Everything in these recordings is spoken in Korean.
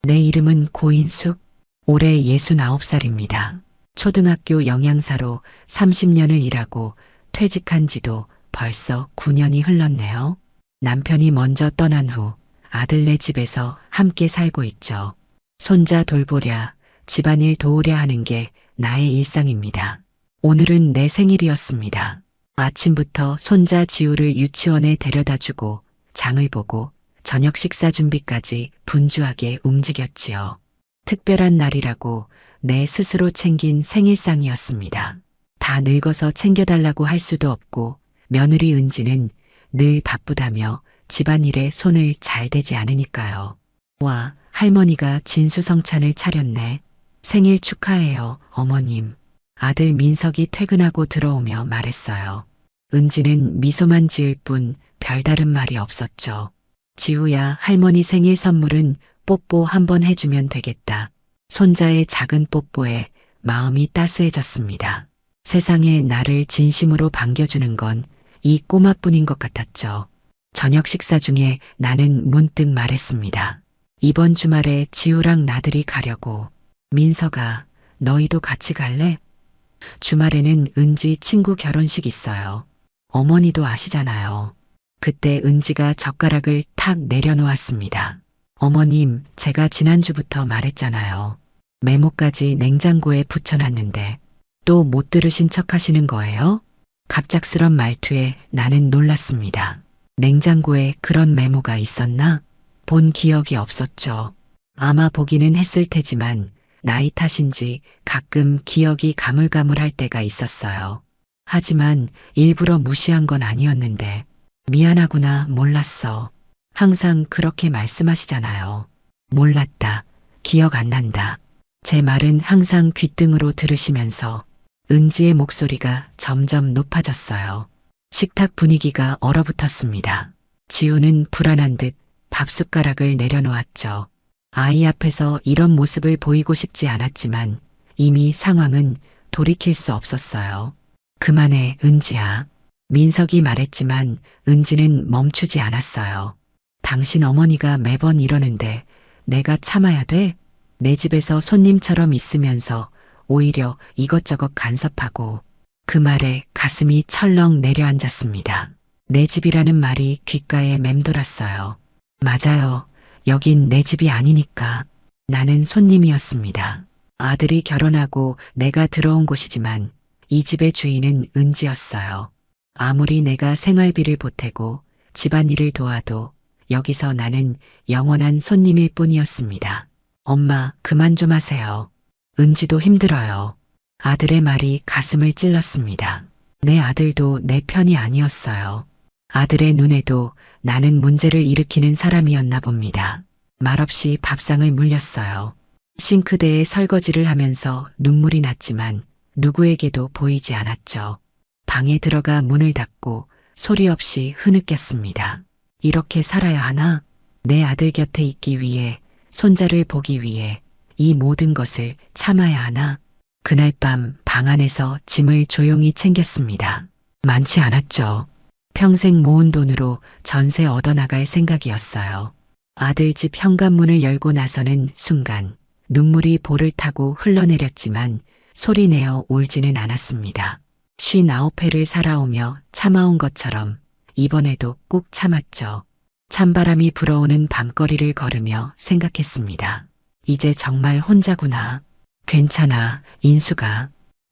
내 이름은 고인숙. 올해 69살입니다. 초등학교 영양사로 30년을 일하고 퇴직한 지도 벌써 9년이 흘렀네요. 남편이 먼저 떠난 후 아들네 집에서 함께 살고 있죠. 손자 돌보랴, 집안일 도우랴 하는 게 나의 일상입니다. 오늘은 내 생일이었습니다. 아침부터 손자 지우를 유치원에 데려다 주고 장을 보고 저녁 식사 준비까지 분주하게 움직였지요. 특별한 날이라고 내 스스로 챙긴 생일상이었습니다. 다 늙어서 챙겨달라고 할 수도 없고 며느리 은지는 늘 바쁘다며 집안일에 손을 잘 대지 않으니까요. 와, 할머니가 진수성찬을 차렸네. 생일 축하해요, 어머님. 아들 민석이 퇴근하고 들어오며 말했어요. 은지는 미소만 지을 뿐 별다른 말이 없었죠. 지우야, 할머니 생일 선물은 뽀뽀 한번 해주면 되겠다. 손자의 작은 뽀뽀에 마음이 따스해졌습니다. 세상에 나를 진심으로 반겨주는 건 이 꼬마뿐인 것 같았죠. 저녁 식사 중에 나는 문득 말했습니다. 이번 주말에 지우랑 나들이 가려고. 민석아, 너희도 같이 갈래? 주말에는 은지 친구 결혼식 있어요. 어머니도 아시잖아요. 그때 은지가 젓가락을 탁 내려놓았습니다. 어머님, 제가 지난주부터 말했잖아요. 메모까지 냉장고에 붙여놨는데 또 못 들으신 척 하시는 거예요? 갑작스런 말투에 나는 놀랐습니다. 냉장고에 그런 메모가 있었나? 본 기억이 없었죠. 아마 보기는 했을 테지만 나이 탓인지 가끔 기억이 가물가물할 때가 있었어요. 하지만 일부러 무시한 건 아니었는데 미안하구나, 몰랐어. 항상 그렇게 말씀하시잖아요. 몰랐다. 기억 안 난다. 제 말은 항상 귓등으로 들으시면서 은지의 목소리가 점점 높아졌어요. 식탁 분위기가 얼어붙었습니다. 지우는 불안한 듯 밥숟가락을 내려놓았죠. 아이 앞에서 이런 모습을 보이고 싶지 않았지만 이미 상황은 돌이킬 수 없었어요. 그만해, 은지야. 민석이 말했지만 은지는 멈추지 않았어요. 당신 어머니가 매번 이러는데 내가 참아야 돼? 내 집에서 손님처럼 있으면서 오히려 이것저것 간섭하고. 그 말에 가슴이 철렁 내려앉았습니다. 내 집이라는 말이 귓가에 맴돌았어요. 맞아요. 여긴 내 집이 아니니까. 나는 손님이었습니다. 아들이 결혼하고 내가 들어온 곳이지만 이 집의 주인은 은지였어요. 아무리 내가 생활비를 보태고 집안일을 도와도 여기서 나는 영원한 손님일 뿐이었습니다. 엄마, 그만 좀 하세요. 은지도 힘들어요. 아들의 말이 가슴을 찔렀습니다. 내 아들도 내 편이 아니었어요. 아들의 눈에도 나는 문제를 일으키는 사람이었나 봅니다. 말없이 밥상을 물렸어요. 싱크대에 설거지를 하면서 눈물이 났지만 누구에게도 보이지 않았죠. 방에 들어가 문을 닫고 소리 없이 흐느꼈습니다. 이렇게 살아야 하나? 내 아들 곁에 있기 위해, 손자를 보기 위해 이 모든 것을 참아야 하나? 그날 밤 방 안에서 짐을 조용히 챙겼습니다. 많지 않았죠. 평생 모은 돈으로 전세 얻어나갈 생각이었어요. 아들 집 현관문을 열고 나서는 순간 눈물이 볼을 타고 흘러내렸지만 소리내어 울지는 않았습니다. 59회를 살아오며 참아온 것처럼 이번에도 꾹 참았죠. 찬바람이 불어오는 밤거리를 걸으며 생각했습니다. 이제 정말 혼자구나. 괜찮아, 인수가.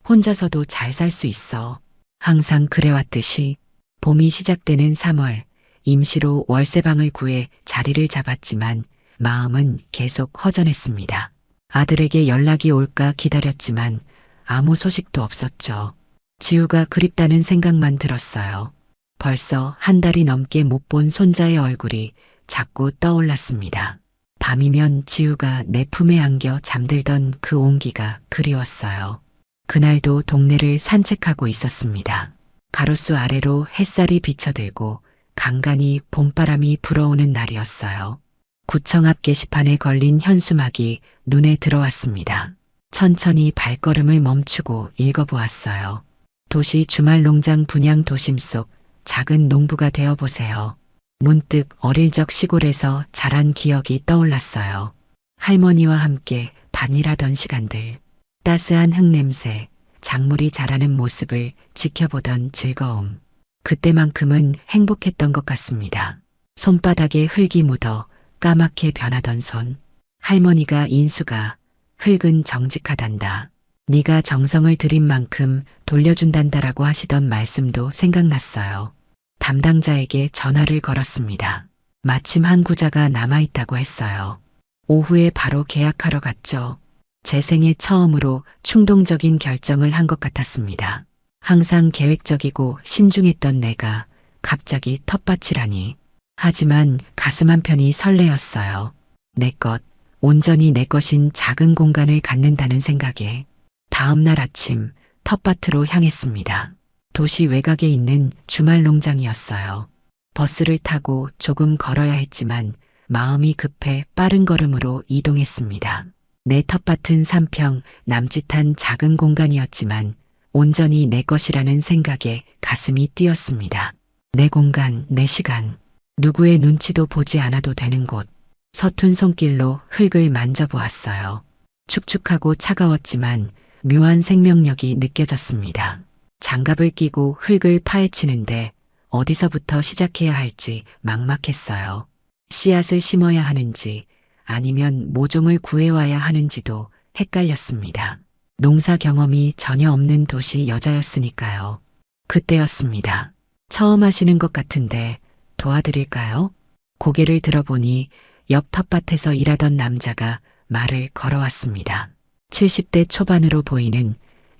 혼자서도 잘 살 수 있어. 항상 그래왔듯이. 봄이 시작되는 3월, 임시로 월세방을 구해 자리를 잡았지만 마음은 계속 허전했습니다. 아들에게 연락이 올까 기다렸지만 아무 소식도 없었죠. 지우가 그립다는 생각만 들었어요. 벌써 한 달이 넘게 못 본 손자의 얼굴이 자꾸 떠올랐습니다. 밤이면 지우가 내 품에 안겨 잠들던 그 온기가 그리웠어요. 그날도 동네를 산책하고 있었습니다. 가로수 아래로 햇살이 비쳐들고 간간히 봄바람이 불어오는 날이었어요. 구청 앞 게시판에 걸린 현수막이 눈에 들어왔습니다. 천천히 발걸음을 멈추고 읽어보았어요. 도시 주말농장 분양 도심 속 작은 농부가 되어보세요. 문득 어릴 적 시골에서 자란 기억이 떠올랐어요. 할머니와 함께 반일하던 시간들, 따스한 흙냄새, 작물이 자라는 모습을 지켜보던 즐거움. 그때만큼은 행복했던 것 같습니다. 손바닥에 흙이 묻어 까맣게 변하던 손. 할머니가 인수가 흙은 정직하단다. 네가 정성을 들인 만큼 돌려준단다라고 하시던 말씀도 생각났어요. 담당자에게 전화를 걸었습니다. 마침 한 구자가 남아있다고 했어요. 오후에 바로 계약하러 갔죠. 제 생애 처음으로 충동적인 결정을 한 것 같았습니다. 항상 계획적이고 신중했던 내가 갑자기 텃밭이라니. 하지만 가슴 한편이 설레었어요. 내 것, 온전히 내 것인 작은 공간을 갖는다는 생각에 다음 날 아침 텃밭으로 향했습니다. 도시 외곽에 있는 주말 농장이었어요. 버스를 타고 조금 걸어야 했지만 마음이 급해 빠른 걸음으로 이동했습니다. 내 텃밭은 3평 남짓한 작은 공간이었지만 온전히 내 것이라는 생각에 가슴이 뛰었습니다. 내 공간, 내 시간, 누구의 눈치도 보지 않아도 되는 곳. 서툰 손길로 흙을 만져보았어요. 축축하고 차가웠지만 묘한 생명력이 느껴졌습니다. 장갑을 끼고 흙을 파헤치는데 어디서부터 시작해야 할지 막막했어요. 씨앗을 심어야 하는지 아니면 모종을 구해와야 하는지도 헷갈렸습니다. 농사 경험이 전혀 없는 도시 여자였으니까요. 그때였습니다. 처음 하시는 것 같은데 도와드릴까요? 고개를 들어보니 옆 텃밭에서 일하던 남자가 말을 걸어왔습니다. 70대 초반으로 보이는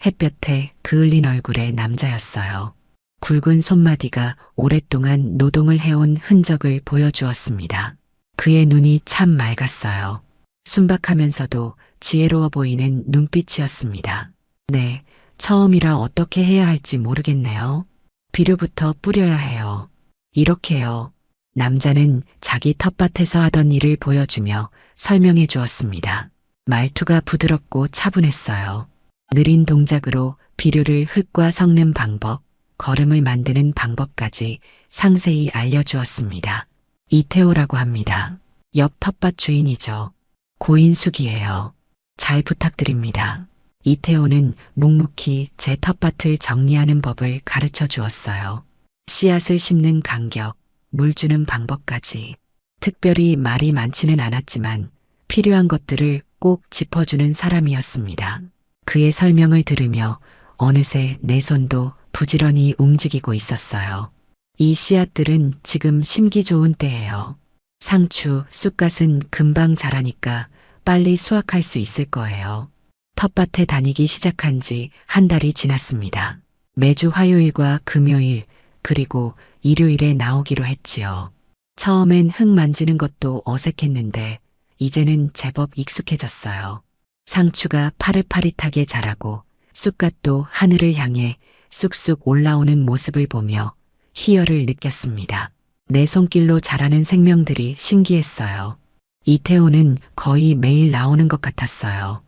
햇볕에 그을린 얼굴의 남자였어요. 굵은 손마디가 오랫동안 노동을 해온 흔적을 보여주었습니다. 그의 눈이 참 맑았어요. 순박하면서도 지혜로워 보이는 눈빛이었습니다. 네, 처음이라 어떻게 해야 할지 모르겠네요. 비료부터 뿌려야 해요. 이렇게요. 남자는 자기 텃밭에서 하던 일을 보여주며 설명해 주었습니다. 말투가 부드럽고 차분했어요. 느린 동작으로 비료를 흙과 섞는 방법, 거름을 만드는 방법까지 상세히 알려주었습니다. 이태호라고 합니다. 옆 텃밭 주인이죠. 고인숙이에요. 잘 부탁드립니다. 이태호는 묵묵히 제 텃밭을 정리하는 법을 가르쳐 주었어요. 씨앗을 심는 간격, 물 주는 방법까지. 특별히 말이 많지는 않았지만 필요한 것들을 꼭 짚어주는 사람이었습니다. 그의 설명을 들으며 어느새 내 손도 부지런히 움직이고 있었어요. 이 씨앗들은 지금 심기 좋은 때예요. 상추, 쑥갓은 금방 자라니까 빨리 수확할 수 있을 거예요. 텃밭에 다니기 시작한 지 한 달이 지났습니다. 매주 화요일과 금요일 그리고 일요일에 나오기로 했지요. 처음엔 흙 만지는 것도 어색했는데 이제는 제법 익숙해졌어요. 상추가 파릇파릇하게 자라고 쑥갓도 하늘을 향해 쑥쑥 올라오는 모습을 보며 희열을 느꼈습니다. 내 손길로 자라는 생명들이 신기했어요. 이태호는 거의 매일 나오는 것 같았어요.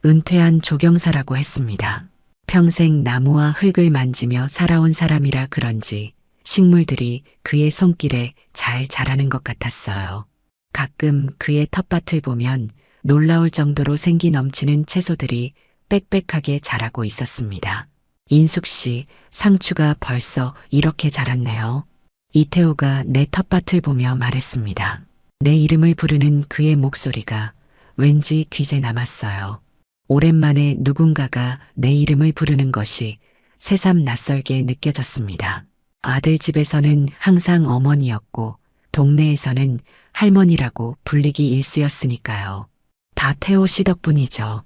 은퇴한 조경사라고 했습니다. 평생 나무와 흙을 만지며 살아온 사람이라 그런지 식물들이 그의 손길에 잘 자라는 것 같았어요. 가끔 그의 텃밭을 보면 놀라울 정도로 생기 넘치는 채소들이 빽빽하게 자라고 있었습니다. 인숙 씨, 상추가 벌써 이렇게 자랐네요. 이태호가 내 텃밭을 보며 말했습니다. 내 이름을 부르는 그의 목소리가 왠지 귀에 남았어요. 오랜만에 누군가가 내 이름을 부르는 것이 새삼 낯설게 느껴졌습니다. 아들 집에서는 항상 어머니였고 동네에서는 할머니라고 불리기 일쑤였으니까요. 다 태호 씨 덕분이죠.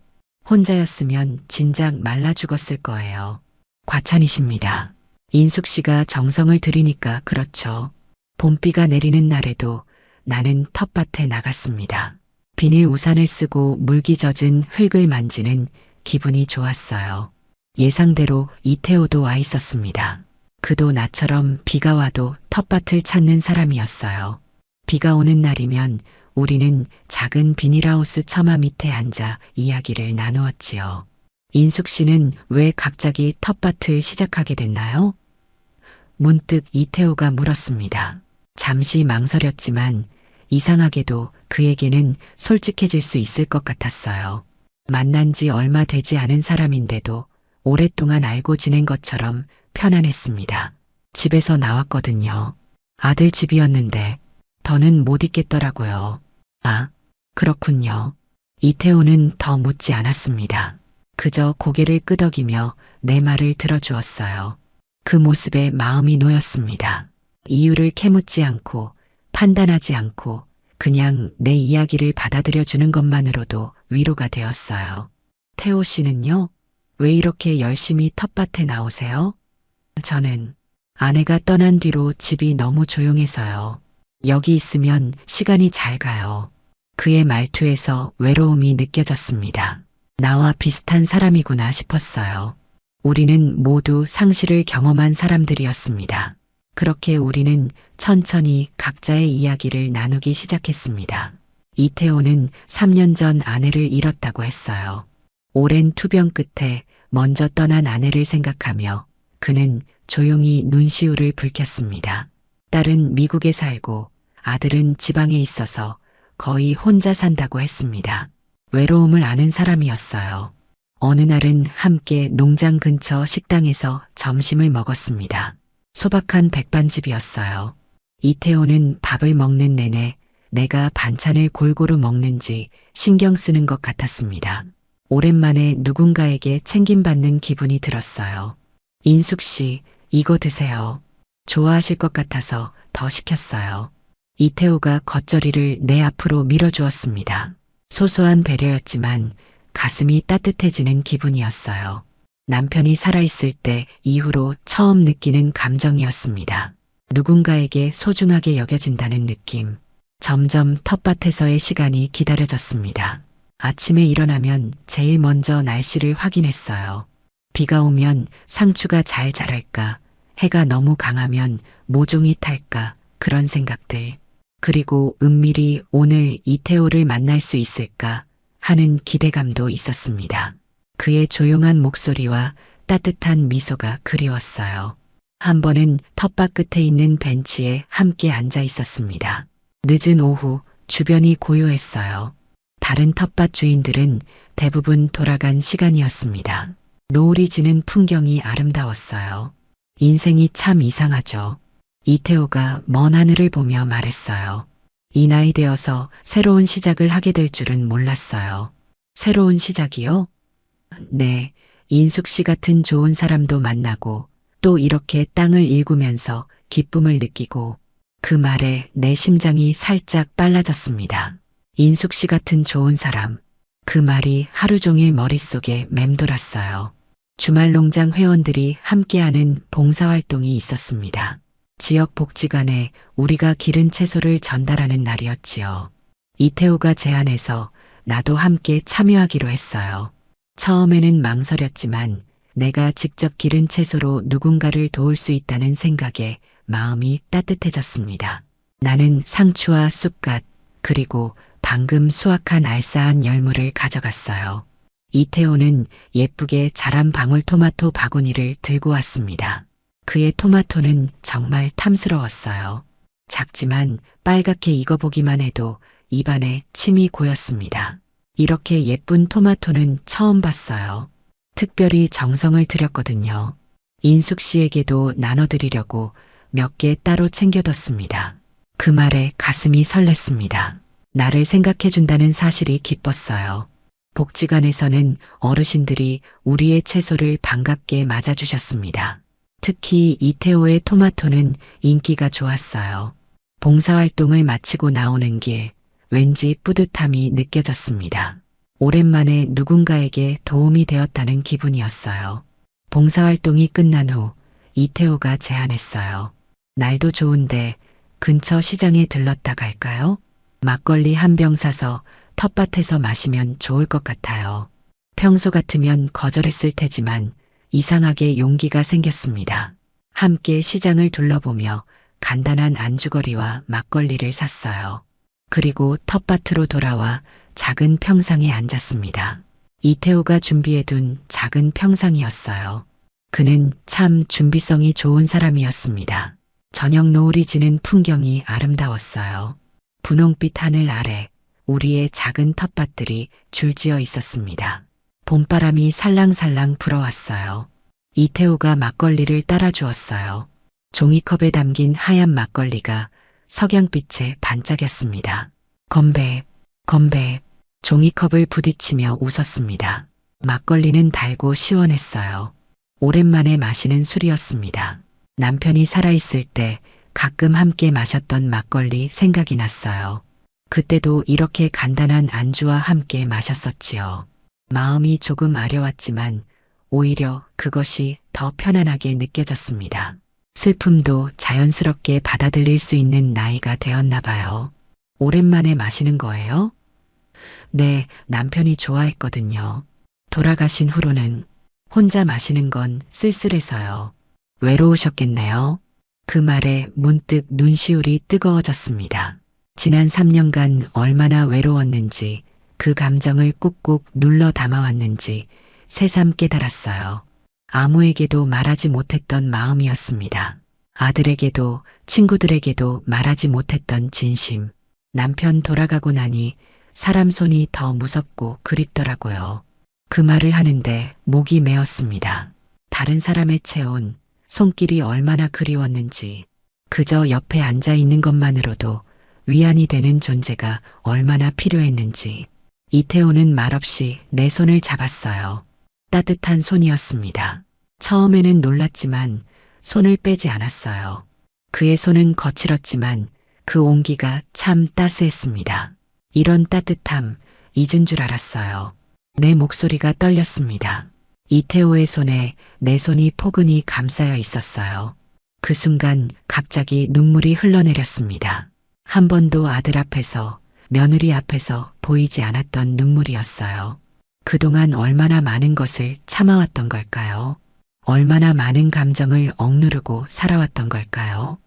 혼자였으면 진작 말라 죽었을 거예요. 과찬이십니다. 인숙 씨가 정성을 들이니까 그렇죠. 봄비가 내리는 날에도 나는 텃밭에 나갔습니다. 비닐 우산을 쓰고 물기 젖은 흙을 만지는 기분이 좋았어요. 예상대로 이태호도 와 있었습니다. 그도 나처럼 비가 와도 텃밭을 찾는 사람이었어요. 비가 오는 날이면 우리는 작은 비닐하우스 처마 밑에 앉아 이야기를 나누었지요. 인숙 씨는 왜 갑자기 텃밭을 시작하게 됐나요? 문득 이태호가 물었습니다. 잠시 망설였지만 이상하게도 그에게는 솔직해질 수 있을 것 같았어요. 만난 지 얼마 되지 않은 사람인데도 오랫동안 알고 지낸 것처럼 편안했습니다. 집에서 나왔거든요. 아들 집이었는데 더는 못 있겠더라고요. 아, 그렇군요. 이태호는 더 묻지 않았습니다. 그저 고개를 끄덕이며 내 말을 들어주었어요. 그 모습에 마음이 놓였습니다. 이유를 캐묻지 않고 판단하지 않고 그냥 내 이야기를 받아들여 주는 것만으로도 위로가 되었어요. 태호 씨는요? 왜 이렇게 열심히 텃밭에 나오세요? 저는 아내가 떠난 뒤로 집이 너무 조용해서요. 여기 있으면 시간이 잘 가요. 그의 말투에서 외로움이 느껴졌습니다. 나와 비슷한 사람이구나 싶었어요. 우리는 모두 상실을 경험한 사람들이었습니다. 그렇게 우리는 천천히 각자의 이야기를 나누기 시작했습니다. 이태호는 3년 전 아내를 잃었다고 했어요. 오랜 투병 끝에 먼저 떠난 아내를 생각하며 그는 조용히 눈시울을 붉혔습니다. 딸은 미국에 살고 아들은 지방에 있어서 거의 혼자 산다고 했습니다. 외로움을 아는 사람이었어요. 어느 날은 함께 농장 근처 식당에서 점심을 먹었습니다. 소박한 백반집이었어요. 이태호는 밥을 먹는 내내 내가 반찬을 골고루 먹는지 신경 쓰는 것 같았습니다. 오랜만에 누군가에게 챙김받는 기분이 들었어요. 인숙 씨, 이거 드세요. 좋아하실 것 같아서 더 시켰어요. 이태호가 겉절이를 내 앞으로 밀어주었습니다. 소소한 배려였지만 가슴이 따뜻해지는 기분이었어요. 남편이 살아있을 때 이후로 처음 느끼는 감정이었습니다. 누군가에게 소중하게 여겨진다는 느낌. 점점 텃밭에서의 시간이 기다려졌습니다. 아침에 일어나면 제일 먼저 날씨를 확인했어요. 비가 오면 상추가 잘 자랄까, 해가 너무 강하면 모종이 탈까, 그런 생각들. 그리고 은밀히 오늘 이태호를 만날 수 있을까 하는 기대감도 있었습니다. 그의 조용한 목소리와 따뜻한 미소가 그리웠어요. 한 번은 텃밭 끝에 있는 벤치에 함께 앉아 있었습니다. 늦은 오후 주변이 고요했어요. 다른 텃밭 주인들은 대부분 돌아간 시간이었습니다. 노을이 지는 풍경이 아름다웠어요. 인생이 참 이상하죠. 이태호가 먼 하늘을 보며 말했어요. 이 나이 되어서 새로운 시작을 하게 될 줄은 몰랐어요. 새로운 시작이요? 네, 인숙 씨 같은 좋은 사람도 만나고 또 이렇게 땅을 일구면서 기쁨을 느끼고 그 말에 내 심장이 살짝 빨라졌습니다. 인숙 씨 같은 좋은 사람, 그 말이 하루 종일 머릿속에 맴돌았어요. 주말 농장 회원들이 함께하는 봉사활동이 있었습니다. 지역 복지관에 우리가 기른 채소를 전달하는 날이었지요. 이태호가 제안해서 나도 함께 참여하기로 했어요. 처음에는 망설였지만 내가 직접 기른 채소로 누군가를 도울 수 있다는 생각에 마음이 따뜻해졌습니다. 나는 상추와 쑥갓 그리고 방금 수확한 알싸한 열무를 가져갔어요. 이태호는 예쁘게 자란 방울토마토 바구니를 들고 왔습니다. 그의 토마토는 정말 탐스러웠어요. 작지만 빨갛게 익어보기만 해도 입안에 침이 고였습니다. 이렇게 예쁜 토마토는 처음 봤어요. 특별히 정성을 들였거든요. 인숙 씨에게도 나눠드리려고 몇 개 따로 챙겨뒀습니다. 그 말에 가슴이 설렜습니다. 나를 생각해준다는 사실이 기뻤어요. 복지관에서는 어르신들이 우리의 채소를 반갑게 맞아주셨습니다. 특히 이태호의 토마토는 인기가 좋았어요. 봉사활동을 마치고 나오는 길, 왠지 뿌듯함이 느껴졌습니다. 오랜만에 누군가에게 도움이 되었다는 기분이었어요. 봉사활동이 끝난 후 이태호가 제안했어요. 날도 좋은데 근처 시장에 들렀다 갈까요? 막걸리 한 병 사서 텃밭에서 마시면 좋을 것 같아요. 평소 같으면 거절했을 테지만 이상하게 용기가 생겼습니다. 함께 시장을 둘러보며 간단한 안주거리와 막걸리를 샀어요. 그리고 텃밭으로 돌아와 작은 평상에 앉았습니다. 이태호가 준비해둔 작은 평상이었어요. 그는 참 준비성이 좋은 사람이었습니다. 저녁 노을이 지는 풍경이 아름다웠어요. 분홍빛 하늘 아래 우리의 작은 텃밭들이 줄지어 있었습니다. 봄바람이 살랑살랑 불어왔어요. 이태호가 막걸리를 따라 주었어요. 종이컵에 담긴 하얀 막걸리가 석양빛에 반짝였습니다. 건배, 건배. 종이컵을 부딪히며 웃었습니다. 막걸리는 달고 시원했어요. 오랜만에 마시는 술이었습니다. 남편이 살아있을 때 가끔 함께 마셨던 막걸리 생각이 났어요. 그때도 이렇게 간단한 안주와 함께 마셨었지요. 마음이 조금 아려왔지만 오히려 그것이 더 편안하게 느껴졌습니다. 슬픔도 자연스럽게 받아들일 수 있는 나이가 되었나 봐요. 오랜만에 마시는 거예요? 네, 남편이 좋아했거든요. 돌아가신 후로는 혼자 마시는 건 쓸쓸해서요. 외로우셨겠네요. 그 말에 문득 눈시울이 뜨거워졌습니다. 지난 3년간 얼마나 외로웠는지, 그 감정을 꾹꾹 눌러 담아왔는지 새삼 깨달았어요. 아무에게도 말하지 못했던 마음이었습니다. 아들에게도 친구들에게도 말하지 못했던 진심. 남편 돌아가고 나니 사람 손이 더 무섭고 그립더라고요. 그 말을 하는데 목이 메었습니다. 다른 사람의 체온, 손길이 얼마나 그리웠는지, 그저 옆에 앉아 있는 것만으로도 위안이 되는 존재가 얼마나 필요했는지. 이태호는 말없이 내 손을 잡았어요. 따뜻한 손이었습니다. 처음에는 놀랐지만 손을 빼지 않았어요. 그의 손은 거칠었지만 그 온기가 참 따스했습니다. 이런 따뜻함 잊은 줄 알았어요. 내 목소리가 떨렸습니다. 이태호의 손에 내 손이 포근히 감싸여 있었어요. 그 순간 갑자기 눈물이 흘러내렸습니다. 한 번도 아들 앞에서, 며느리 앞에서 보이지 않았던 눈물이었어요. 그동안 얼마나 많은 것을 참아왔던 걸까요? 얼마나 많은 감정을 억누르고 살아왔던 걸까요?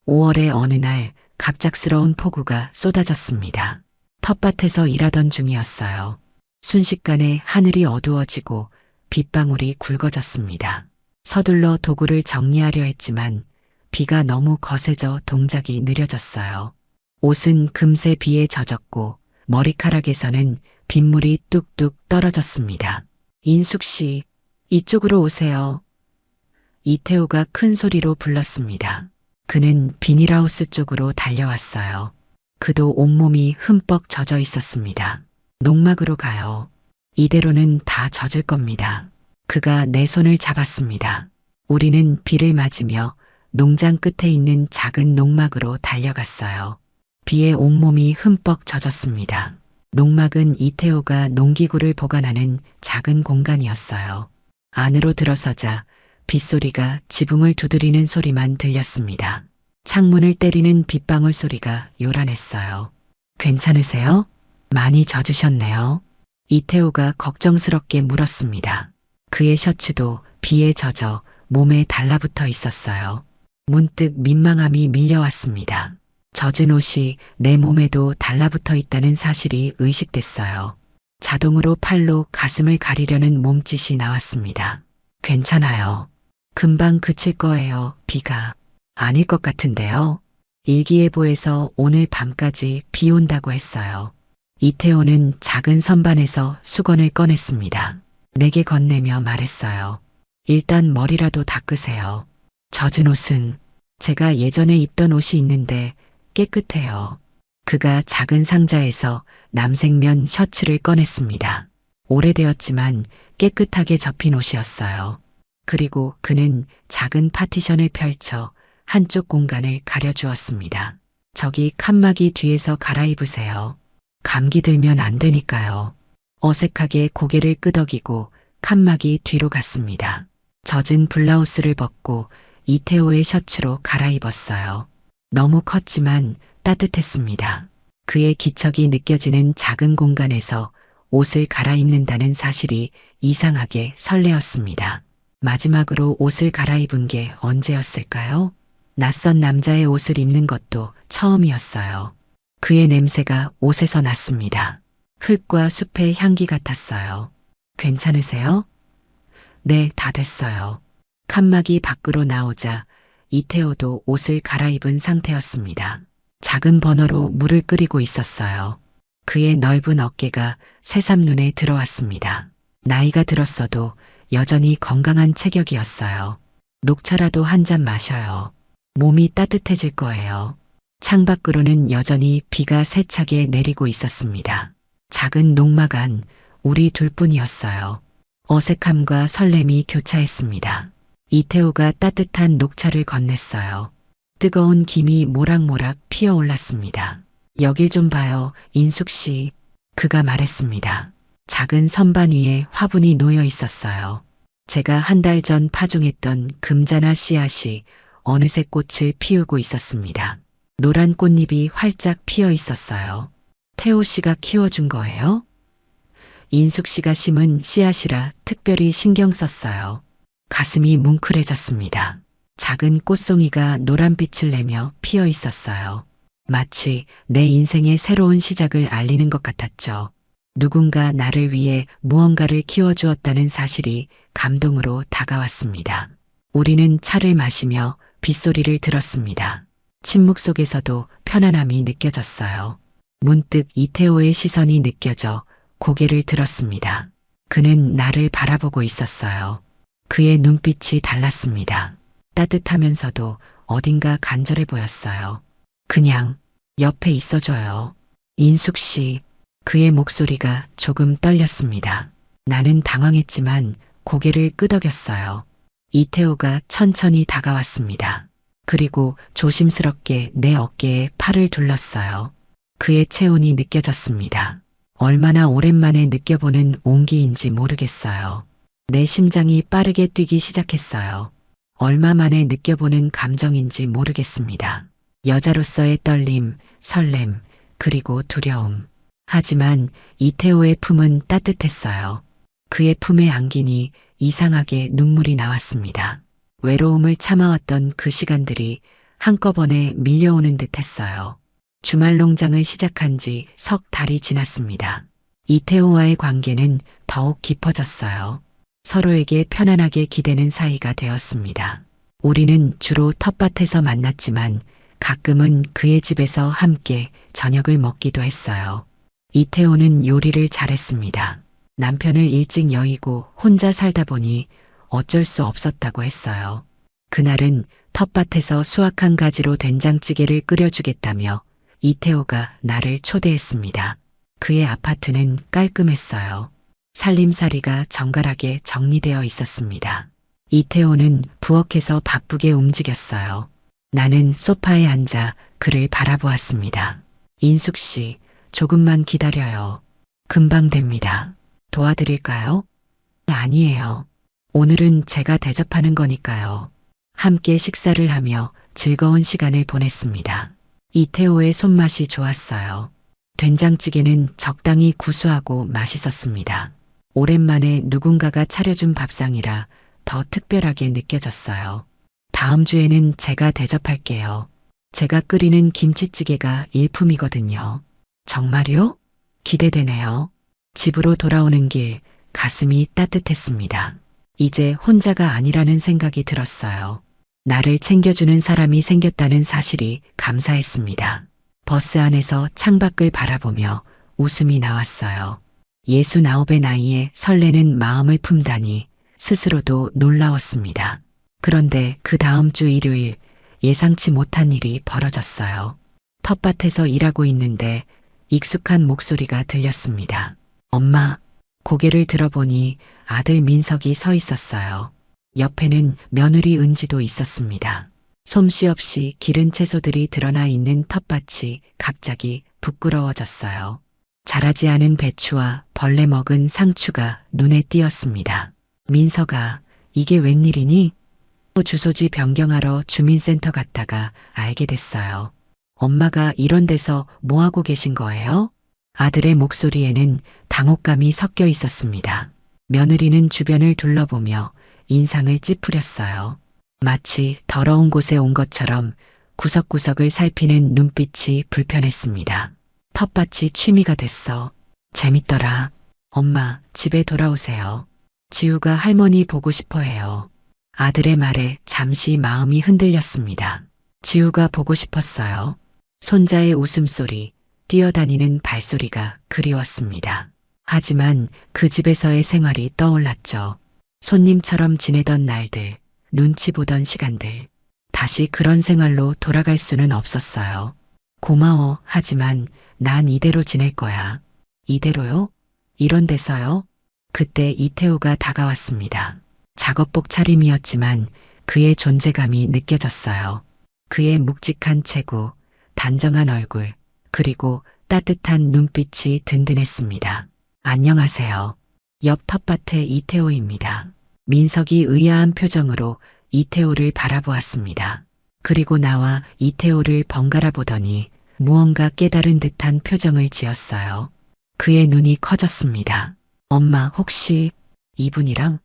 5월의 어느 날 갑작스러운 폭우가 쏟아졌습니다. 텃밭에서 일하던 중이었어요. 순식간에 하늘이 어두워지고 빗방울이 굵어졌습니다. 서둘러 도구를 정리하려 했지만 비가 너무 거세져 동작이 느려졌어요. 옷은 금세 비에 젖었고 머리카락에서는 빗물이 뚝뚝 떨어졌습니다. 인숙 씨, 이쪽으로 오세요. 이태호가 큰 소리로 불렀습니다. 그는 비닐하우스 쪽으로 달려왔어요. 그도 온몸이 흠뻑 젖어 있었습니다. 농막으로 가요. 이대로는 다 젖을 겁니다. 그가 내 손을 잡았습니다. 우리는 비를 맞으며 농장 끝에 있는 작은 농막으로 달려갔어요. 비에 온몸이 흠뻑 젖었습니다. 농막은 이태호가 농기구를 보관하는 작은 공간이었어요. 안으로 들어서자 빗소리가 지붕을 두드리는 소리만 들렸습니다. 창문을 때리는 빗방울 소리가 요란했어요. 괜찮으세요? 많이 젖으셨네요. 이태호가 걱정스럽게 물었습니다. 그의 셔츠도 비에 젖어 몸에 달라붙어 있었어요. 문득 민망함이 밀려왔습니다. 젖은 옷이 내 몸에도 달라붙어 있다는 사실이 의식됐어요. 자동으로 팔로 가슴을 가리려는 몸짓이 나왔습니다. 괜찮아요. 금방 그칠 거예요, 비가. 아닐 것 같은데요. 일기예보에서 오늘 밤까지 비 온다고 했어요. 이태호는 작은 선반에서 수건을 꺼냈습니다. 내게 건네며 말했어요. 일단 머리라도 닦으세요. 젖은 옷은 제가 예전에 입던 옷이 있는데 깨끗해요. 그가 작은 상자에서 남색면 셔츠를 꺼냈습니다. 오래되었지만 깨끗하게 접힌 옷이었어요. 그리고 그는 작은 파티션을 펼쳐 한쪽 공간을 가려주었습니다. 저기 칸막이 뒤에서 갈아입으세요. 감기 들면 안 되니까요. 어색하게 고개를 끄덕이고 칸막이 뒤로 갔습니다. 젖은 블라우스를 벗고 이태호의 셔츠로 갈아입었어요. 너무 컸지만 따뜻했습니다. 그의 기척이 느껴지는 작은 공간에서 옷을 갈아입는다는 사실이 이상하게 설레었습니다. 마지막으로 옷을 갈아입은 게 언제였을까요? 낯선 남자의 옷을 입는 것도 처음이었어요. 그의 냄새가 옷에서 났습니다. 흙과 숲의 향기 같았어요. 괜찮으세요? 네, 다 됐어요. 칸막이 밖으로 나오자 이태호도 옷을 갈아입은 상태였습니다. 작은 버너로 물을 끓이고 있었어요. 그의 넓은 어깨가 새삼 눈에 들어왔습니다. 나이가 들었어도 여전히 건강한 체격이었어요. 녹차라도 한 잔 마셔요. 몸이 따뜻해질 거예요. 창밖으로는 여전히 비가 세차게 내리고 있었습니다. 작은 녹막안, 우리 둘뿐이었어요. 어색함과 설렘이 교차했습니다. 이태호가 따뜻한 녹차를 건넸어요. 뜨거운 김이 모락모락 피어올랐습니다. 여길 좀 봐요, 인숙 씨. 그가 말했습니다. 작은 선반 위에 화분이 놓여 있었어요. 제가 한 달 전 파종했던 금자나 씨앗이 어느새 꽃을 피우고 있었습니다. 노란 꽃잎이 활짝 피어 있었어요. 태호 씨가 키워준 거예요? 인숙 씨가 심은 씨앗이라 특별히 신경 썼어요. 가슴이 뭉클해졌습니다. 작은 꽃송이가 노란빛을 내며 피어 있었어요. 마치 내 인생의 새로운 시작을 알리는 것 같았죠. 누군가 나를 위해 무언가를 키워주었다는 사실이 감동으로 다가왔습니다. 우리는 차를 마시며 빗소리를 들었습니다. 침묵 속에서도 편안함이 느껴졌어요. 문득 이태호의 시선이 느껴져 고개를 들었습니다. 그는 나를 바라보고 있었어요. 그의 눈빛이 달랐습니다. 따뜻하면서도 어딘가 간절해 보였어요. 그냥 옆에 있어줘요. 인숙 씨, 그의 목소리가 조금 떨렸습니다. 나는 당황했지만 고개를 끄덕였어요. 이태호가 천천히 다가왔습니다. 그리고 조심스럽게 내 어깨에 팔을 둘렀어요. 그의 체온이 느껴졌습니다. 얼마나 오랜만에 느껴보는 온기인지 모르겠어요. 내 심장이 빠르게 뛰기 시작했어요. 얼마 만에 느껴보는 감정인지 모르겠습니다. 여자로서의 떨림, 설렘, 그리고 두려움. 하지만 이태호의 품은 따뜻했어요. 그의 품에 안기니 이상하게 눈물이 나왔습니다. 외로움을 참아왔던 그 시간들이 한꺼번에 밀려오는 듯 했어요. 주말 농장을 시작한 지 석 달이 지났습니다. 이태호와의 관계는 더욱 깊어졌어요. 서로에게 편안하게 기대는 사이가 되었습니다. 우리는 주로 텃밭에서 만났지만 가끔은 그의 집에서 함께 저녁을 먹기도 했어요. 이태호는 요리를 잘했습니다. 남편을 일찍 여의고 혼자 살다 보니 어쩔 수 없었다고 했어요. 그날은 텃밭에서 수확한 가지로 된장찌개를 끓여주겠다며 이태호가 나를 초대했습니다. 그의 아파트는 깔끔했어요. 살림살이가 정갈하게 정리되어 있었습니다. 이태호는 부엌에서 바쁘게 움직였어요. 나는 소파에 앉아 그를 바라보았습니다. 인숙 씨, 조금만 기다려요. 금방 됩니다. 도와드릴까요? 아니에요. 오늘은 제가 대접하는 거니까요. 함께 식사를 하며 즐거운 시간을 보냈습니다. 이태호의 손맛이 좋았어요. 된장찌개는 적당히 구수하고 맛있었습니다. 오랜만에 누군가가 차려준 밥상이라 더 특별하게 느껴졌어요. 다음 주에는 제가 대접할게요. 제가 끓이는 김치찌개가 일품이거든요. 정말요? 기대되네요. 집으로 돌아오는 길 가슴이 따뜻했습니다. 이제 혼자가 아니라는 생각이 들었어요. 나를 챙겨주는 사람이 생겼다는 사실이 감사했습니다. 버스 안에서 창밖을 바라보며 웃음이 나왔어요. 69의 나이에 설레는 마음을 품다니 스스로도 놀라웠습니다. 그런데 그 다음 주 일요일 예상치 못한 일이 벌어졌어요. 텃밭에서 일하고 있는데 익숙한 목소리가 들렸습니다. 엄마, 고개를 들어보니 아들 민석이 서 있었어요. 옆에는 며느리 은지도 있었습니다. 솜씨 없이 기른 채소들이 드러나 있는 텃밭이 갑자기 부끄러워졌어요. 자라지 않은 배추와 벌레 먹은 상추가 눈에 띄었습니다. 민석아, 이게 웬일이니? 주소지 변경하러 주민센터 갔다가 알게 됐어요. 엄마가 이런 데서 뭐하고 계신 거예요? 아들의 목소리에는 당혹감이 섞여 있었습니다. 며느리는 주변을 둘러보며 인상을 찌푸렸어요. 마치 더러운 곳에 온 것처럼 구석구석을 살피는 눈빛이 불편했습니다. 텃밭이 취미가 됐어. 재밌더라. 엄마, 집에 돌아오세요. 지우가 할머니 보고 싶어 해요. 아들의 말에 잠시 마음이 흔들렸습니다. 지우가 보고 싶었어요. 손자의 웃음소리, 뛰어다니는 발소리가 그리웠습니다. 하지만 그 집에서의 생활이 떠올랐죠. 손님처럼 지내던 날들, 눈치 보던 시간들. 다시 그런 생활로 돌아갈 수는 없었어요. 고마워. 하지만 난 이대로 지낼 거야. 이대로요? 이런 데서요? 그때 이태우가 다가왔습니다. 작업복 차림이었지만 그의 존재감이 느껴졌어요. 그의 묵직한 체구, 단정한 얼굴, 그리고 따뜻한 눈빛이 든든했습니다. 안녕하세요. 옆 텃밭의 이태우입니다. 민석이 의아한 표정으로 이태우를 바라보았습니다. 그리고 나와 이태우를 번갈아 보더니 무언가 깨달은 듯한 표정을 지었어요. 그의 눈이 커졌습니다. 엄마, 혹시 이분이랑?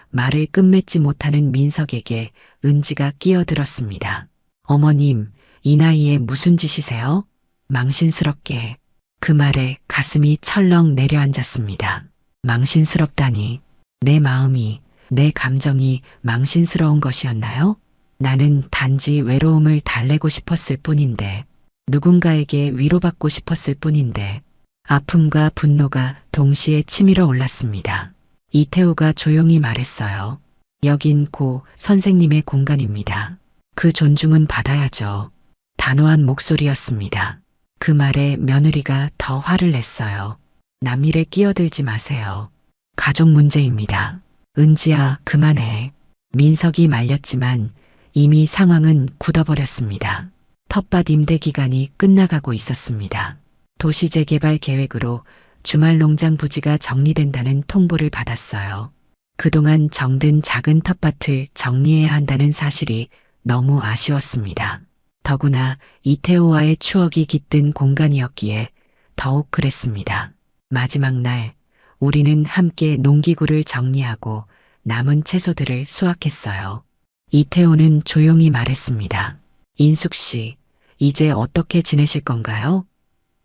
말을 끝맺지 못하는 민석에게 은지가 끼어들었습니다. 어머님, 이 나이에 무슨 짓이세요? 망신스럽게. 그 말에 가슴이 철렁 내려앉았습니다. 망신스럽다니. 내 마음이, 내 감정이 망신스러운 것이었나요? 나는 단지 외로움을 달래고 싶었을 뿐인데, 누군가에게 위로받고 싶었을 뿐인데, 아픔과 분노가 동시에 치밀어 올랐습니다. 이태우가 조용히 말했어요. 여긴 고 선생님의 공간입니다. 그 존중은 받아야죠. 단호한 목소리였습니다. 그 말에 며느리가 더 화를 냈어요. 남 일에 끼어들지 마세요. 가족 문제입니다. 은지야, 그만해. 민석이 말렸지만 이미 상황은 굳어버렸습니다. 텃밭 임대 기간이 끝나가고 있었습니다. 도시재개발 계획으로 주말 농장 부지가 정리된다는 통보를 받았어요. 그동안 정든 작은 텃밭을 정리해야 한다는 사실이 너무 아쉬웠습니다. 더구나 이태호와의 추억이 깃든 공간이었기에 더욱 그랬습니다. 마지막 날, 우리는 함께 농기구를 정리하고 남은 채소들을 수확했어요. 이태호는 조용히 말했습니다. 인숙 씨, 이제 어떻게 지내실 건가요?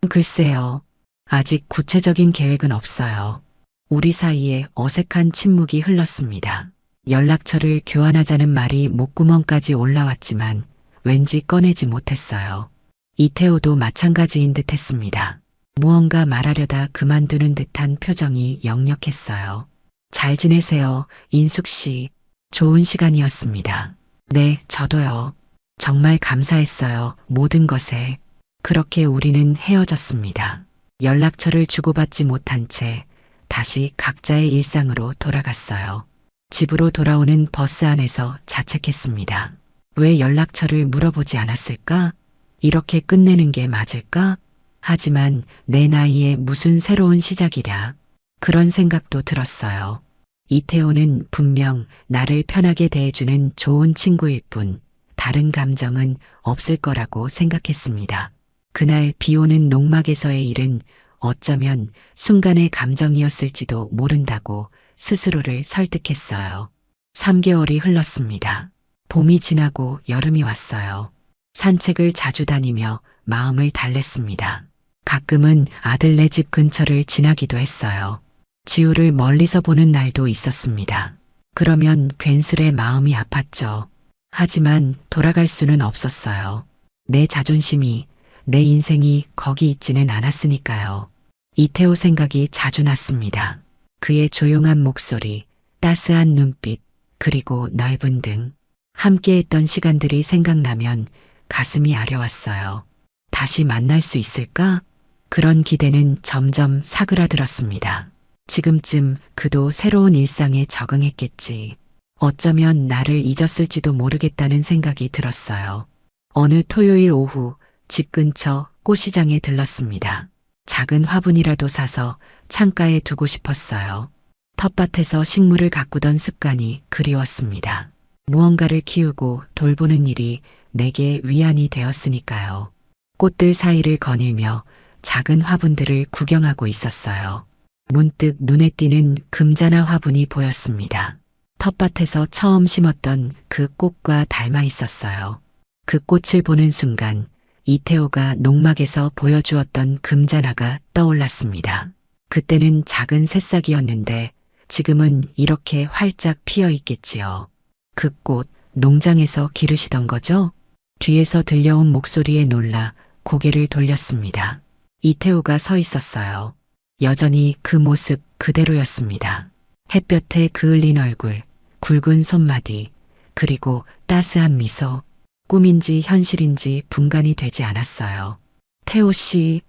글쎄요. 아직 구체적인 계획은 없어요. 우리 사이에 어색한 침묵이 흘렀습니다. 연락처를 교환하자는 말이 목구멍까지 올라왔지만 왠지 꺼내지 못했어요. 이태호도 마찬가지인 듯 했습니다. 무언가 말하려다 그만두는 듯한 표정이 역력했어요. 잘 지내세요, 인숙 씨. 좋은 시간이었습니다. 네, 저도요. 정말 감사했어요, 모든 것에. 그렇게 우리는 헤어졌습니다. 연락처를 주고받지 못한 채 다시 각자의 일상으로 돌아갔어요. 집으로 돌아오는 버스 안에서 자책했습니다. 왜 연락처를 물어보지 않았을까? 이렇게 끝내는 게 맞을까? 하지만 내 나이에 무슨 새로운 시작이랴. 그런 생각도 들었어요. 이태호는 분명 나를 편하게 대해주는 좋은 친구일 뿐 다른 감정은 없을 거라고 생각했습니다. 그날 비오는 농막에서의 일은 어쩌면 순간의 감정이었을지도 모른다고 스스로를 설득했어요. 3개월이 흘렀습니다. 봄이 지나고 여름이 왔어요. 산책을 자주 다니며 마음을 달랬습니다. 가끔은 아들네 집 근처를 지나기도 했어요. 지우를 멀리서 보는 날도 있었습니다. 그러면 괜스레 마음이 아팠죠. 하지만 돌아갈 수는 없었어요. 내 자존심이, 내 인생이 거기 있지는 않았으니까요. 이태호 생각이 자주 났습니다. 그의 조용한 목소리, 따스한 눈빛, 그리고 넓은 등. 함께했던 시간들이 생각나면 가슴이 아려왔어요. 다시 만날 수 있을까? 그런 기대는 점점 사그라들었습니다. 지금쯤 그도 새로운 일상에 적응했겠지. 어쩌면 나를 잊었을지도 모르겠다는 생각이 들었어요. 어느 토요일 오후 집 근처 꽃시장에 들렀습니다. 작은 화분이라도 사서 창가에 두고 싶었어요. 텃밭에서 식물을 가꾸던 습관이 그리웠습니다. 무언가를 키우고 돌보는 일이 내게 위안이 되었으니까요. 꽃들 사이를 거닐며 작은 화분들을 구경하고 있었어요. 문득 눈에 띄는 금자나 화분이 보였습니다. 텃밭에서 처음 심었던 그 꽃과 닮아 있었어요. 그 꽃을 보는 순간 이태호가 농막에서 보여주었던 금자나가 떠올랐습니다. 그때는 작은 새싹이었는데 지금은 이렇게 활짝 피어 있겠지요. 그 꽃 농장에서 기르시던 거죠? 뒤에서 들려온 목소리에 놀라 고개를 돌렸습니다. 이태호가 서 있었어요. 여전히 그 모습 그대로였습니다. 햇볕에 그을린 얼굴, 굵은 손마디, 그리고 따스한 미소. 꿈인지 현실인지 분간이 되지 않았어요. 태호 씨,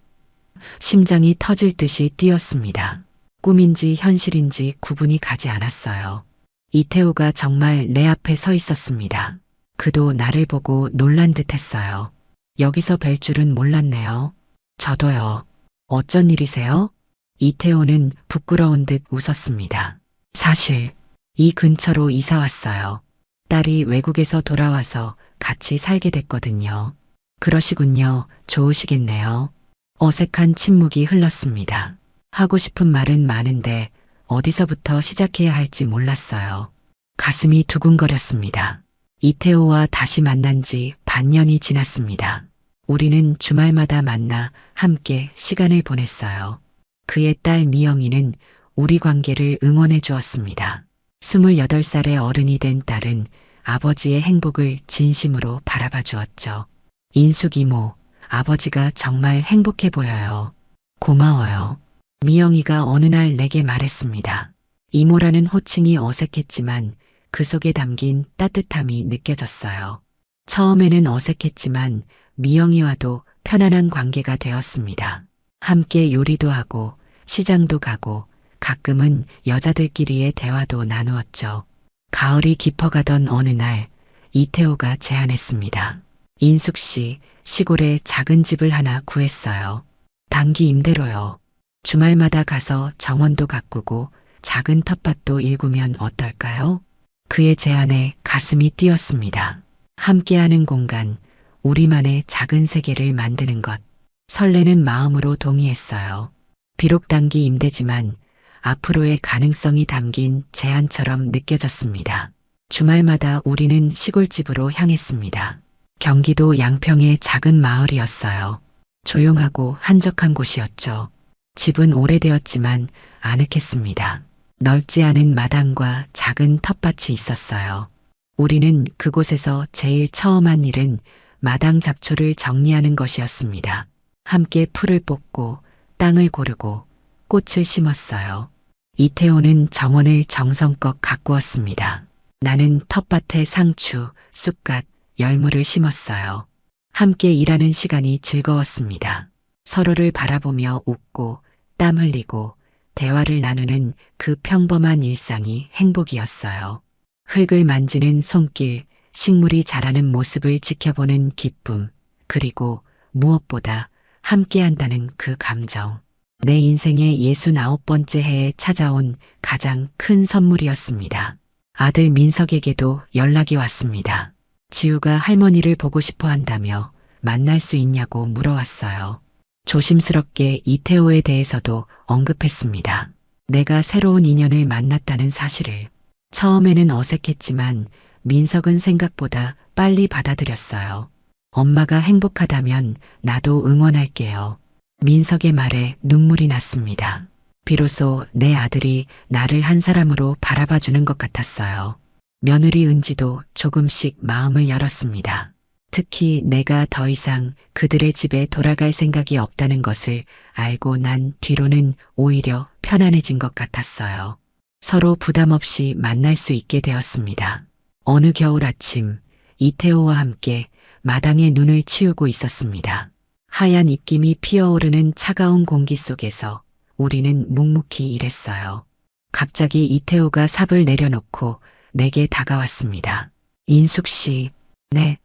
심장이 터질 듯이 뛰었습니다. 꿈인지 현실인지 구분이 가지 않았어요. 이태호가 정말 내 앞에 서 있었습니다. 그도 나를 보고 놀란 듯 했어요. 여기서 뵐 줄은 몰랐네요. 저도요. 어쩐 일이세요? 이태호는 부끄러운 듯 웃었습니다. 사실 이 근처로 이사 왔어요. 딸이 외국에서 돌아와서 같이 살게 됐거든요. 그러시군요. 좋으시겠네요. 어색한 침묵이 흘렀습니다. 하고 싶은 말은 많은데 어디서부터 시작해야 할지 몰랐어요. 가슴이 두근거렸습니다. 이태호와 다시 만난 지 반년이 지났습니다. 우리는 주말마다 만나 함께 시간을 보냈어요. 그의 딸 미영이는 우리 관계를 응원해 주었습니다. 28살의 어른이 된 딸은 아버지의 행복을 진심으로 바라봐 주었죠. 인숙 이모, 아버지가 정말 행복해 보여요. 고마워요. 미영이가 어느 날 내게 말했습니다. 이모라는 호칭이 어색했지만 그 속에 담긴 따뜻함이 느껴졌어요. 처음에는 어색했지만 미영이와도 편안한 관계가 되었습니다. 함께 요리도 하고 시장도 가고 가끔은 여자들끼리의 대화도 나누었죠. 가을이 깊어가던 어느 날 이태호가 제안했습니다. 인숙 씨, 시골에 작은 집을 하나 구했어요. 단기 임대로요. 주말마다 가서 정원도 가꾸고 작은 텃밭도 일구면 어떨까요? 그의 제안에 가슴이 뛰었습니다. 함께하는 공간, 우리만의 작은 세계를 만드는 것. 설레는 마음으로 동의했어요. 비록 단기 임대지만 앞으로의 가능성이 담긴 제안처럼 느껴졌습니다. 주말마다 우리는 시골집으로 향했습니다. 경기도 양평의 작은 마을이었어요. 조용하고 한적한 곳이었죠. 집은 오래되었지만 아늑했습니다. 넓지 않은 마당과 작은 텃밭이 있었어요. 우리는 그곳에서 제일 처음 한 일은 마당 잡초를 정리하는 것이었습니다. 함께 풀을 뽑고 땅을 고르고 꽃을 심었어요. 이태호는 정원을 정성껏 가꾸었습니다. 나는 텃밭에 상추, 쑥갓, 열무를 심었어요. 함께 일하는 시간이 즐거웠습니다. 서로를 바라보며 웃고 땀 흘리고 대화를 나누는 그 평범한 일상이 행복이었어요. 흙을 만지는 손길, 식물이 자라는 모습을 지켜보는 기쁨, 그리고 무엇보다 함께한다는 그 감정. 내 인생의 69번째 해에 찾아온 가장 큰 선물이었습니다. 아들 민석에게도 연락이 왔습니다. 지우가 할머니를 보고 싶어 한다며 만날 수 있냐고 물어왔어요. 조심스럽게 이태호에 대해서도 언급했습니다. 내가 새로운 인연을 만났다는 사실을. 처음에는 어색했지만 민석은 생각보다 빨리 받아들였어요. 엄마가 행복하다면 나도 응원할게요. 민석의 말에 눈물이 났습니다. 비로소 내 아들이 나를 한 사람으로 바라봐주는 것 같았어요. 며느리 은지도 조금씩 마음을 열었습니다. 특히 내가 더 이상 그들의 집에 돌아갈 생각이 없다는 것을 알고 난 뒤로는 오히려 편안해진 것 같았어요. 서로 부담 없이 만날 수 있게 되었습니다. 어느 겨울 아침, 이태호와 함께 마당에 눈을 치우고 있었습니다. 하얀 입김이 피어오르는 차가운 공기 속에서 우리는 묵묵히 일했어요. 갑자기 이태호가 삽을 내려놓고 내게 다가왔습니다. 인숙 씨, 네,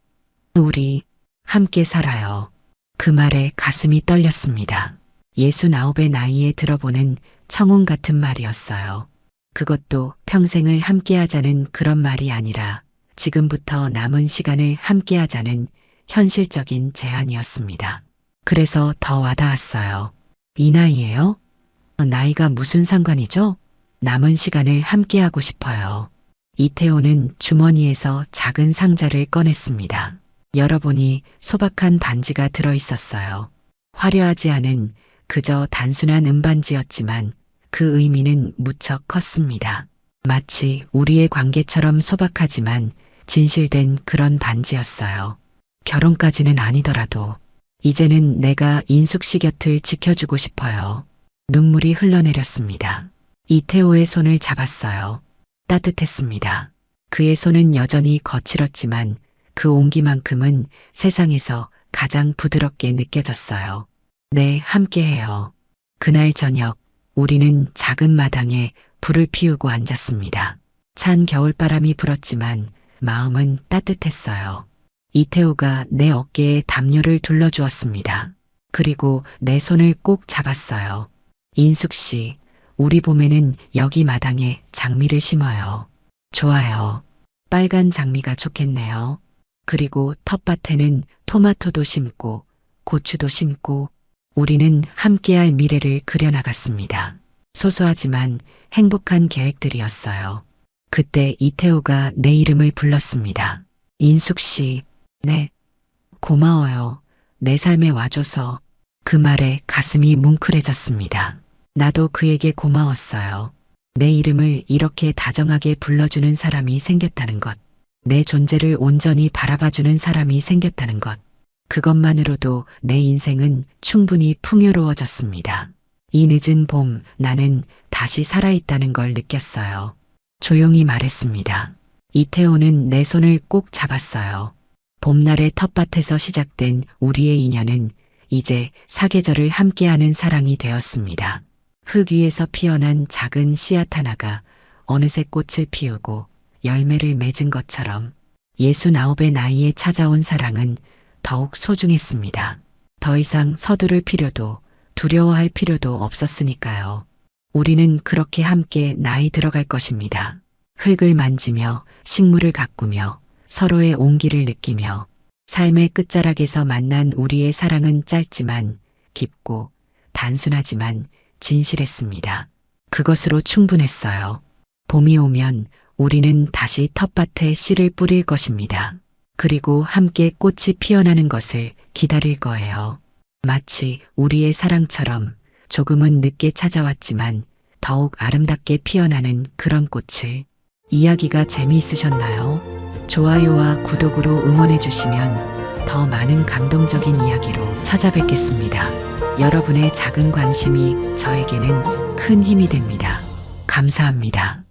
우리 함께 살아요. 그 말에 가슴이 떨렸습니다. 69의 나이에 들어보는 청혼 같은 말이었어요. 그것도 평생을 함께하자는 그런 말이 아니라 지금부터 남은 시간을 함께하자는 현실적인 제안이었습니다. 그래서 더 와닿았어요. 이 나이에요? 나이가 무슨 상관이죠? 남은 시간을 함께하고 싶어요. 이태호는 주머니에서 작은 상자를 꺼냈습니다. 열어보니 소박한 반지가 들어있었어요. 화려하지 않은 그저 단순한 은반지였지만 그 의미는 무척 컸습니다. 마치 우리의 관계처럼 소박하지만 진실된 그런 반지였어요. 결혼까지는 아니더라도 이제는 내가 인숙 씨 곁을 지켜주고 싶어요. 눈물이 흘러내렸습니다. 이태호의 손을 잡았어요. 따뜻했습니다. 그의 손은 여전히 거칠었지만 그 온기만큼은 세상에서 가장 부드럽게 느껴졌어요. 네, 함께해요. 그날 저녁 우리는 작은 마당에 불을 피우고 앉았습니다. 찬 겨울바람이 불었지만 마음은 따뜻했어요. 이태호가 내 어깨에 담요를 둘러주었습니다. 그리고 내 손을 꼭 잡았어요. 인숙 씨, 우리 봄에는 여기 마당에 장미를 심어요. 좋아요. 빨간 장미가 좋겠네요. 그리고 텃밭에는 토마토도 심고 고추도 심고 우리는 함께할 미래를 그려나갔습니다. 소소하지만 행복한 계획들이었어요. 그때 이태호가 내 이름을 불렀습니다. 인숙 씨, 네. 고마워요. 내 삶에 와줘서. 그 말에 가슴이 뭉클해졌습니다. 나도 그에게 고마웠어요. 내 이름을 이렇게 다정하게 불러주는 사람이 생겼다는 것. 내 존재를 온전히 바라봐주는 사람이 생겼다는 것. 그것만으로도 내 인생은 충분히 풍요로워졌습니다. 이 늦은 봄, 나는 다시 살아있다는 걸 느꼈어요. 조용히 말했습니다. 이태호는 내 손을 꼭 잡았어요. 봄날의 텃밭에서 시작된 우리의 인연은 이제 사계절을 함께하는 사랑이 되었습니다. 흙 위에서 피어난 작은 씨앗 하나가 어느새 꽃을 피우고 열매를 맺은 것처럼 69의 나이에 찾아온 사랑은 더욱 소중했습니다. 더 이상 서두를 필요도 두려워할 필요도 없었으니까요. 우리는 그렇게 함께 나이 들어갈 것입니다. 흙을 만지며 식물을 가꾸며 서로의 온기를 느끼며 삶의 끝자락에서 만난 우리의 사랑은 짧지만 깊고 단순하지만 진실했습니다. 그것으로 충분했어요. 봄이 오면 우리는 다시 텃밭에 씨를 뿌릴 것입니다. 그리고 함께 꽃이 피어나는 것을 기다릴 거예요. 마치 우리의 사랑처럼 조금은 늦게 찾아왔지만 더욱 아름답게 피어나는 그런 꽃을. 이야기가 재미있으셨나요? 좋아요와 구독으로 응원해 주시면 더 많은 감동적인 이야기로 찾아뵙겠습니다. 여러분의 작은 관심이 저에게는 큰 힘이 됩니다. 감사합니다.